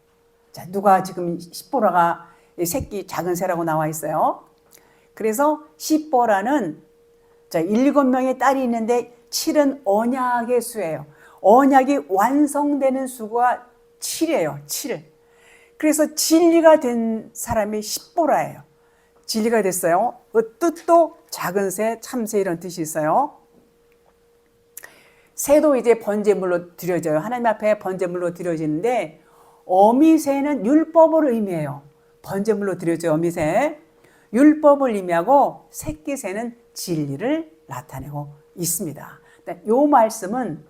자, 누가 지금 십보라가 새끼 작은 새라고 나와 있어요. 그래서 십보라는 자, 7명의 딸이 있는데 7은 언약의 수예요. 언약이 완성되는 수가 7이에요. 7. 그래서 진리가 된 사람이 십보라예요. 진리가 됐어요. 그 뜻도 작은 새, 참새 이런 뜻이 있어요. 새도 이제 번제물로 드려져요. 하나님 앞에 번제물로 드려지는데 어미새는 율법을 의미해요. 번제물로 드려져요. 어미새. 율법을 의미하고 새끼새는 진리를 나타내고 있습니다. 이 말씀은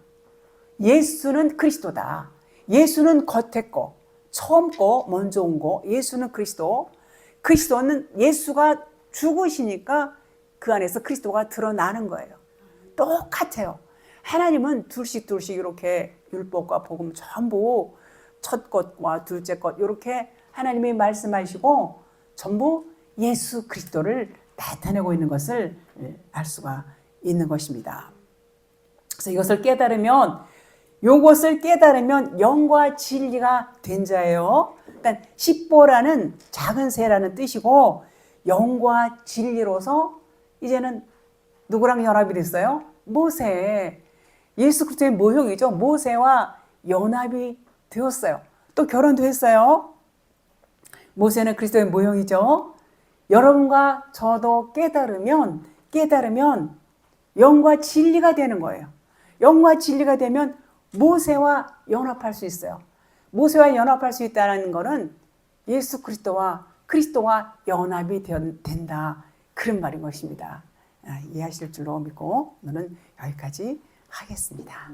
예수는 그리스도다. 예수는 겉에 거, 처음 거, 먼저 온 거. 예수는 그리스도. 그리스도는 예수가 죽으시니까 그 안에서 그리스도가 드러나는 거예요. 똑같아요. 하나님은 둘씩 이렇게 율법과 복음 전부 첫 것과 둘째 것 이렇게 하나님이 말씀하시고 전부 예수 그리스도를 나타내고 있는 것을 알 수가 있는 것입니다. 그래서 이것을 깨달으면 영과 진리가 된 자예요. 그러니까 십보라는 작은 새라는 뜻이고 영과 진리로서 이제는 누구랑 연합이 됐어요? 모세. 예수 그리스도의 모형이죠. 모세와 연합이 되었어요. 또 결혼도 했어요. 모세는 그리스도의 모형이죠. 여러분과 저도 깨달으면 영과 진리가 되는 거예요. 영과 진리가 되면 모세와 연합할 수 있어요. 모세와 연합할 수 있다는 것은 예수 그리스도와 연합이 된다. 그런 말인 것입니다. 이해하실 줄로 믿고 오늘은 여기까지 하겠습니다.